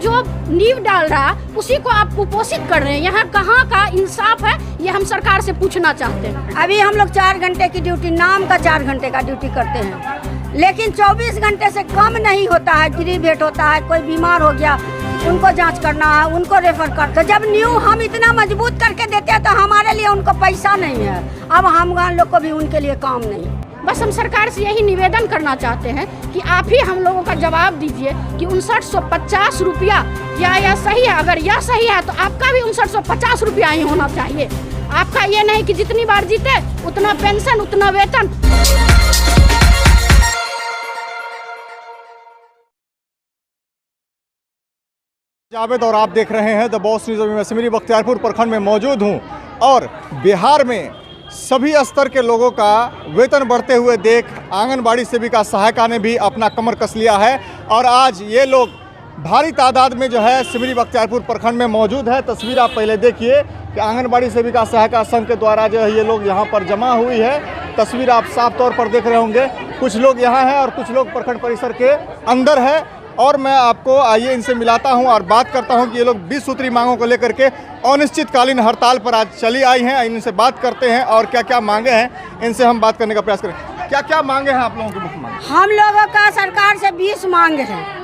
जो नींव डाल रहा उसी को आप कुपोषित कर रहे हैं। यहाँ कहाँ का इंसाफ है, ये हम सरकार से पूछना चाहते हैं। अभी हम लोग 4 घंटे की ड्यूटी, नाम का 4 घंटे का ड्यूटी करते हैं, लेकिन 24 घंटे से कम नहीं होता है। गिरी भेंट होता है, कोई बीमार हो गया, उनको जांच करना है, उनको रेफर कर। तो जब न्यू हम इतना मजबूत करके देते हैं तो हमारे लिए उनको पैसा नहीं है। अब हम लोग को भी उनके लिए काम नहीं। बस हम सरकार से यही निवेदन करना चाहते हैं कि आप ही हम लोगों का जवाब दीजिए कि 5950 रुपया क्या यह सही है। अगर यह सही है तो आपका भी 5950 रुपया ही होना चाहिए। आपका ये नहीं कि जितनी बार जीते उतना पेंशन, उतना वेतन। जावेद और आप देख रहे हैं द बॉस न्यूज़। में सिमरी बख्तियारपुर प्रखंड में मौजूद हूं और बिहार में सभी स्तर के लोगों का वेतन बढ़ते हुए देख आंगनबाड़ी सेविका सहायिका ने भी अपना कमर कस लिया है और आज ये लोग भारी तादाद में जो है सिमरी बख्तियारपुर प्रखंड में मौजूद है। तस्वीर आप पहले देखिए कि आंगनबाड़ी सेविका सहायिका संघ के द्वारा जो है ये लोग यहाँ पर जमा हुई है। तस्वीर आप साफ तौर पर देख रहे होंगे। कुछ लोग यहाँ हैं और कुछ लोग प्रखंड परिसर के अंदर है और मैं आपको आइए इनसे मिलाता हूं और बात करता हूं कि ये लोग 20 सूत्री मांगों को लेकर के अनिश्चितकालीन हड़ताल पर आज चली आई हैं। इनसे बात करते हैं और क्या क्या मांगे हैं इनसे हम बात करने का प्रयास करें। क्या क्या मांगे हैं आप लोगों की मुख्य मांग? हम लोगों का सरकार से 20 मांग है।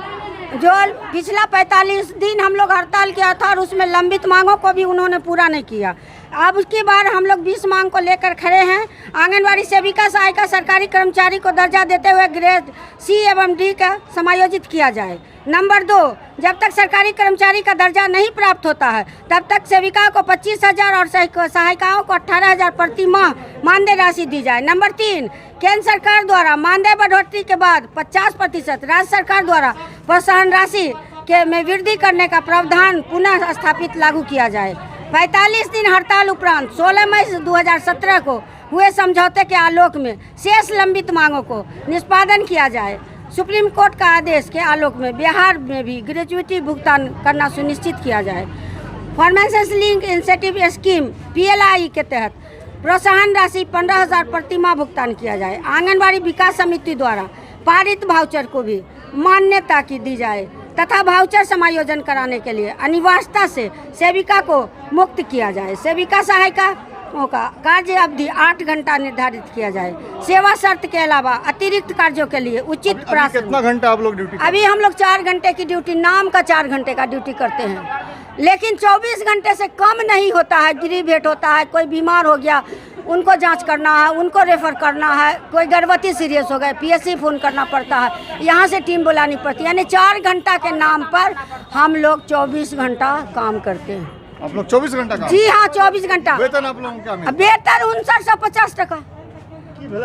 जो पिछला 45 दिन हम लोग हड़ताल किया था और उसमें लंबित मांगों को भी उन्होंने पूरा नहीं किया। अब उसके बाद हम लोग 20 मांग को लेकर खड़े हैं। आंगनबाड़ी सेविका सहायिका सरकारी कर्मचारी को दर्जा देते हुए ग्रेड C एवं D का समायोजित किया जाए। नंबर 2, जब तक सरकारी कर्मचारी का दर्जा नहीं प्राप्त होता है तब तक सेविका को 25,000 और सहायिकाओं को 18,000 प्रति माह मानदेय राशि दी जाए। नंबर 3, केंद्र सरकार द्वारा मानदेय बढ़ोतरी के बाद 50% राज्य सरकार द्वारा प्रोत्साहन राशि के में वृद्धि करने का प्रावधान पुनः स्थापित लागू किया जाए। 45 दिन हड़ताल उपरांत 16 मई 2017 को हुए समझौते के आलोक में शेष लंबित मांगों को निष्पादन किया जाए। सुप्रीम कोर्ट का आदेश के आलोक में बिहार में भी ग्रेजुएटी भुगतान करना सुनिश्चित किया जाए। Performance link incentive scheme PLI के तहत प्रोत्साहन राशि 15,000 प्रति माह भुगतान किया जाए। आंगनबाड़ी विकास समिति द्वारा पारित भाउचर को भी मान्यता की दी जाए तथा भाउचर समायोजन कराने के लिए अनिवार्यता से सेविका को मुक्त किया जाए। सेविका सहायिका का कार्य अवधि 8 घंटा निर्धारित किया जाए। सेवा शर्त के अलावा अतिरिक्त कार्यों के लिए उचित प्रावधान। कितना घंटा आप लोग ड्यूटी? अभी हम लोग 4 घंटे की ड्यूटी, नाम का 4 घंटे का ड्यूटी करते हैं, लेकिन 24 घंटे से कम नहीं होता है। गिरी भेंट होता है, कोई बीमार हो गया, उनको जांच करना है, उनको रेफर करना है, कोई गर्भवती सीरियस हो गए PSC फ़ोन करना पड़ता है, यहाँ से टीम बुलानी पड़ती है। यानी 4 घंटा के नाम पर हम लोग 24 घंटा काम करते हैं। आप लोग 24 घंटा काम? जी हाँ, 24 घंटा। वेतन आप लोगों का क्या? वेतन 5950 टका।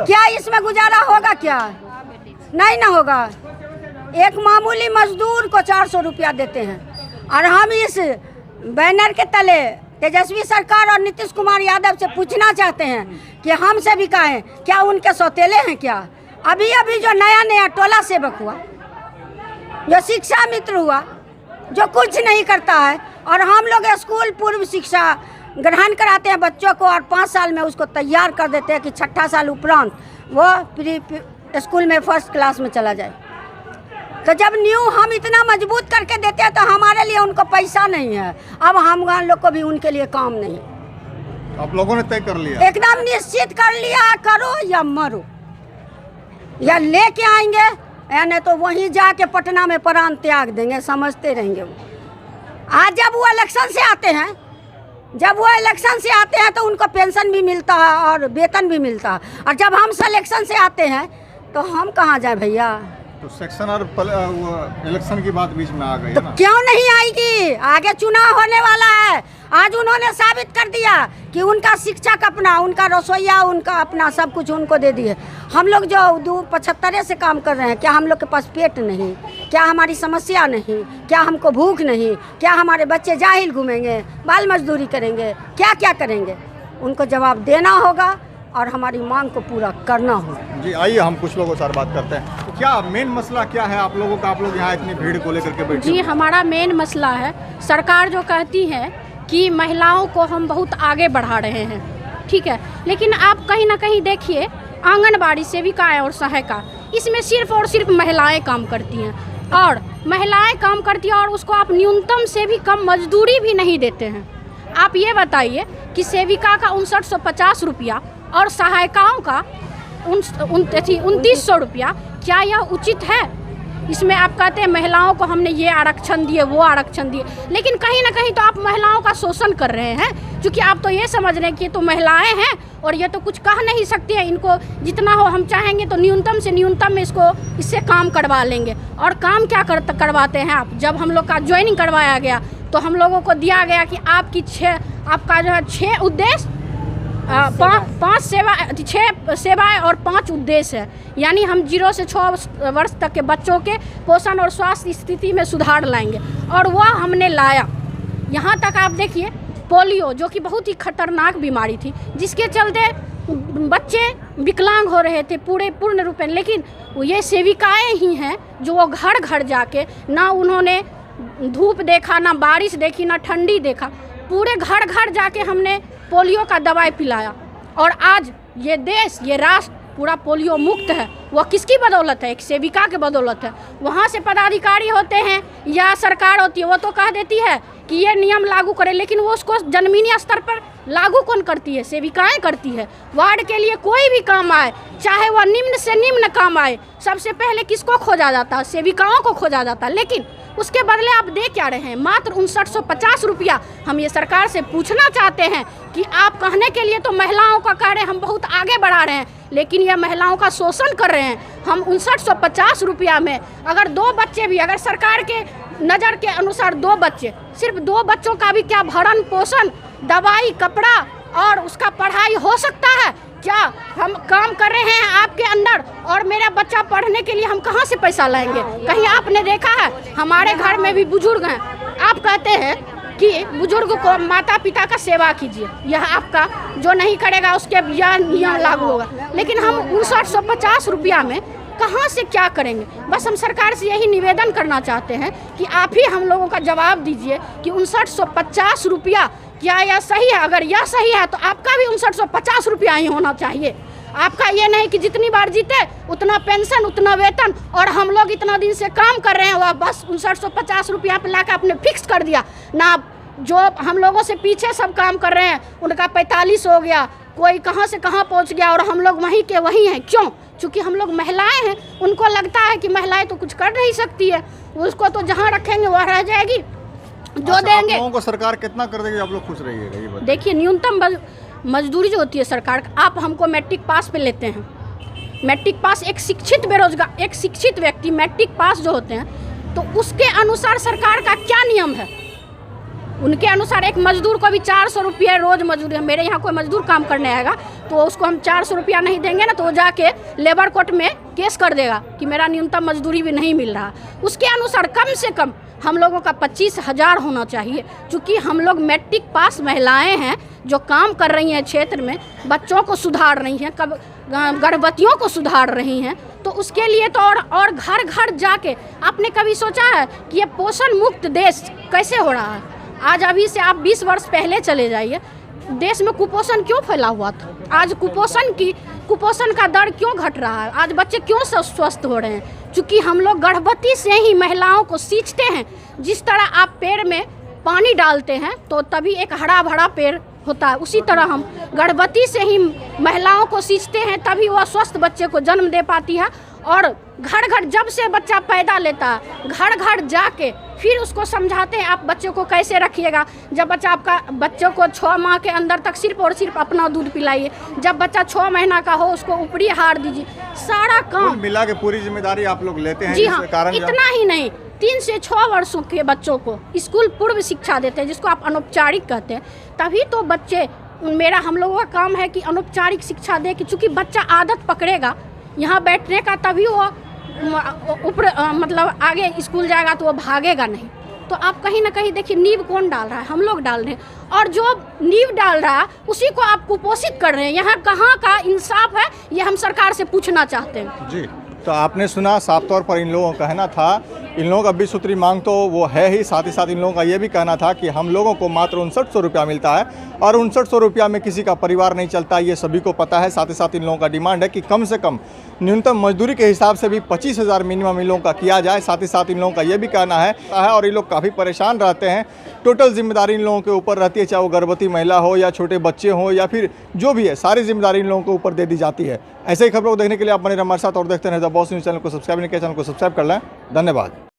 क्या इसमें गुजारा होगा? क्या नहीं ना होगा। एक मामूली मजदूर को 400 रुपया देते हैं और हम इस बैनर के तले तेजस्वी सरकार और नीतीश कुमार यादव से पूछना चाहते हैं कि हम सेविका हैं, क्या उनके सौतेले हैं? क्या अभी अभी जो नया टोला सेवक हुआ, जो शिक्षा मित्र हुआ, जो कुछ नहीं करता है, और हम लोग स्कूल पूर्व शिक्षा ग्रहण कराते हैं बच्चों को और 5 साल में उसको तैयार कर देते हैं कि 6ठा साल उपरांत वो प्री स्कूल में 1st क्लास में चला जाए। तो जब न्यू हम इतना मजबूत करके देते हैं तो हमारे लिए उनको पैसा नहीं है। अब हम लोग को भी उनके लिए काम नहीं। आप लोगों ने तय कर लिया? एकदम निश्चित कर लिया, करो या मरो, या लेके आएंगे या नहीं तो वहीं जाके पटना में प्राण त्याग देंगे, समझते रहेंगे वो। आज जब वो इलेक्शन से आते हैं तो उनको पेंशन भी मिलता है और वेतन भी मिलता है, और जब हम सिलेक्शन से आते हैं तो हम कहाँ जाए भैया? तो सेक्शन और इलेक्शन की बात बीच में आ गई तो ना? क्यों नहीं आएगी? आगे चुनाव होने वाला है। आज उन्होंने साबित कर दिया कि उनका शिक्षक अपना, उनका रसोईया, उनका अपना सब कुछ उनको दे दिए। हम लोग जो 75 से काम कर रहे हैं, क्या हम लोग के पास पेट नहीं? क्या हमारी समस्या नहीं? क्या हमको भूख नहीं? क्या हमारे बच्चे जाहिल घूमेंगे, बाल मजदूरी करेंगे, क्या क्या करेंगे? उनको जवाब देना होगा और हमारी मांग को पूरा करना होगा। जी आइए हम कुछ लोगों से बात करते हैं। तो क्या मेन मसला क्या है आप लोगों का? आप लोग यहाँ इतनी भीड़ को लेकर के बैठे? जी, हमारा मेन मसला है, सरकार जो कहती है कि महिलाओं को हम बहुत आगे बढ़ा रहे हैं, ठीक है, लेकिन आप कहीं ना कहीं देखिए आंगनबाड़ी सेविकाएं और सहायिका, इसमें सिर्फ और सिर्फ महिलाएं काम करती हैं। और महिलाएं काम करती हैं और उसको आप न्यूनतम से भी कम मजदूरी भी नहीं देते हैं। आप ये बताइए कि सेविका का 5950 रुपया और सहायिकाओं का 2900 रुपया, क्या यह उचित है? इसमें आप कहते हैं महिलाओं को हमने ये आरक्षण दिए, वो आरक्षण दिए, लेकिन कहीं ना कहीं तो आप महिलाओं का शोषण कर रहे हैं, क्योंकि आप तो ये समझ रहे हैं कि ये तो महिलाएं हैं और ये तो कुछ कह नहीं सकती हैं, इनको जितना हो हम चाहेंगे तो न्यूनतम से न्यूनतम में इससे काम करवा लेंगे। और काम क्या करवाते हैं आप? जब हम लोग का ज्वाइनिंग करवाया गया तो हम लोगों को दिया गया कि आपका जो है 6 उद्देश्य, 6 सेवाएं और 5 उद्देश्य है, यानी हम 0 से 6 वर्ष तक के बच्चों के पोषण और स्वास्थ्य स्थिति में सुधार लाएंगे, और वह हमने लाया। यहाँ तक आप देखिए पोलियो, जो कि बहुत ही खतरनाक बीमारी थी, जिसके चलते बच्चे विकलांग हो रहे थे पूर्ण रूप में, लेकिन ये सेविकाएं ही हैं जो वो घर घर जाके, ना उन्होंने धूप देखा, ना बारिश देखी, ना ठंडी देखा, पूरे घर घर जाके हमने पोलियो का दवाई पिलाया, और आज ये देश, ये राष्ट्र पूरा पोलियो मुक्त है। वह किसकी बदौलत है? एक सेविका के बदौलत है। वहाँ से पदाधिकारी होते हैं या सरकार होती है, वो तो कह देती है कि ये नियम लागू करें, लेकिन वो उसको जमीनी स्तर पर लागू कौन करती है? सेविकाएं करती है। वार्ड के लिए कोई भी काम आए, चाहे वह निम्न से निम्न काम आए, सबसे पहले किसको खोजा जाता है? सेविकाओं को खोजा जाता है। लेकिन उसके बदले आप दे क्या रहे हैं? मात्र 5950 रुपया। हम ये सरकार से पूछना चाहते हैं कि आप कहने के लिए तो महिलाओं का कह रहे हैं, हम बहुत आगे बढ़ा रहे हैं, लेकिन यह महिलाओं का शोषण कर रहे हैं। हम 5950 रुपया में अगर 2 बच्चे भी, अगर सरकार के नज़र के अनुसार 2 बच्चे, सिर्फ 2 बच्चों का भी क्या भरण पोषण, दवाई, कपड़ा और उसका पढ़ाई हो सकता है? क्या हम काम कर रहे हैं आपके अंदर, और मेरा बच्चा पढ़ने के लिए हम कहाँ से पैसा लाएंगे? कहीं आपने देखा है? हमारे घर में भी बुजुर्ग हैं, आप कहते हैं कि बुजुर्ग को माता पिता का सेवा कीजिए, यह आपका जो नहीं करेगा उसके यह नियम लागू होगा, लेकिन हम 5950 रुपया में कहाँ से क्या करेंगे? बस हम सरकार से यही निवेदन करना चाहते हैं कि आप ही हम लोगों का जवाब दीजिए कि 5950 रुपया क्या यह सही है? अगर यह सही है तो आपका भी 5950 रुपया ही होना चाहिए। आपका ये नहीं कि जितनी बार जीते उतना पेंशन, उतना वेतन, और हम लोग इतना दिन से काम कर रहे हैं, वह बस 5950 रुपया पे लाकर आपने फिक्स कर दिया ना। जो हम लोगों से पीछे सब काम कर रहे हैं उनका 45 हो गया, कोई कहाँ से कहाँ पहुँच गया, और हम लोग वहीं के वहीं हैं। क्यों? क्योंकि हम लोग महिलाएं हैं, उनको लगता है कि महिलाएं तो कुछ कर नहीं सकती है, उसको तो जहाँ रखेंगे वह रह जाएगी, जो देंगे। आप लोगों को सरकार कितना कर देगी, आप लोग खुश रहिएगा? ये बताइए। देखिए, न्यूनतम मजदूरी जो होती है सरकार, आप हमको मैट्रिक पास पे लेते हैं। मैट्रिक पास एक शिक्षित बेरोजगार, एक शिक्षित व्यक्ति मैट्रिक पास जो होते हैं, तो उसके अनुसार सरकार का क्या नियम है? उनके अनुसार एक मजदूर को भी 400 रुपये रोज़ मजदूरी है। मेरे यहाँ कोई मजदूर काम करने आएगा तो उसको हम 400 रुपया नहीं देंगे ना, तो वो जाके लेबर कोर्ट में केस कर देगा कि मेरा न्यूनतम मजदूरी भी नहीं मिल रहा। उसके अनुसार कम से कम हम लोगों का 25,000 होना चाहिए, क्योंकि हम लोग मैट्रिक पास महिलाएं हैं जो काम कर रही हैं क्षेत्र में, बच्चों को सुधार रही हैं, गर्भवतियों को सुधार रही हैं, तो उसके लिए तो और घर घर जाके आपने कभी सोचा है कि ये पोषण मुक्त देश कैसे हो रहा है? आज अभी से आप 20 वर्ष पहले चले जाइए, देश में कुपोषण क्यों फैला हुआ था? आज कुपोषण का दर क्यों घट रहा है? आज बच्चे क्यों स्वस्थ हो रहे हैं? क्योंकि हम लोग गर्भवती से ही महिलाओं को सींचते हैं। जिस तरह आप पेड़ में पानी डालते हैं तो तभी एक हरा भरा पेड़ होता है, उसी तरह हम गर्भवती से ही महिलाओं को सींचते हैं, तभी वह स्वस्थ बच्चे को जन्म दे पाती है। और घर घर जब से बच्चा पैदा लेता है, घर घर जाके फिर उसको समझाते हैं आप बच्चे को कैसे रखिएगा। जब बच्चों को 6 माह के अंदर तक सिर्फ और सिर्फ अपना दूध पिलाइए, जब बच्चा 6 महीना का हो उसको ऊपरी आहार दीजिए, सारा काम मिला के पूरी जिम्मेदारी आप लोग लेते हैं। जी हाँ, इतना ही नहीं, 3 से 6 वर्षों के बच्चों को स्कूल पूर्व शिक्षा देते हैं, जिसको आप अनौपचारिक कहते हैं। तभी तो बच्चे, हम लोगों का काम है कि अनौपचारिक शिक्षा दे, कि चूँकि बच्चा आदत पकड़ेगा यहाँ बैठने का, तभी वो मतलब आगे स्कूल जाएगा तो वो भागेगा नहीं। तो आप कहीं ना कहीं देखिए, नींव कौन डाल रहा है? हम लोग डाल रहे हैं, और जो नींव डाल रहा है उसी को आप कुपोषित कर रहे हैं। यहाँ कहाँ का इंसाफ है, ये हम सरकार से पूछना चाहते हैं। जी, तो आपने सुना, साफ तौर पर इन लोगों का कहना था इन लोगों का 20 सूत्री मांग तो वो है ही, साथ ही साथ इन लोगों का ये भी कहना था कि हम लोगों को मात्र 6900 रुपया मिलता है और 6900 रुपया में किसी का परिवार नहीं चलता, ये सभी को पता है। साथ ही साथ इन लोगों का डिमांड है कि कम से कम न्यूनतम मजदूरी के हिसाब से भी 25,000 मिनिमम इन लोगों का किया जाए। साथ ही साथ इन लोगों का ये भी कहना है और ये लोग काफ़ी परेशान रहते हैं। टोटल जिम्मेदारी इन लोगों के ऊपर रहती है, चाहे वो गर्भवती महिला हो या छोटे बच्चे हों या फिर जो भी है, सारी जिम्मेदारी इन लोगों के ऊपर दे दी जाती है। ऐसे ही खबरों को देखने के लिए आप बने रहिए हमारे साथ और देखते रहें द बॉस न्यूज़ चैनल को सब्सक्राइब नहीं किया, चैनल को सब्सक्राइब कर लें। धन्यवाद।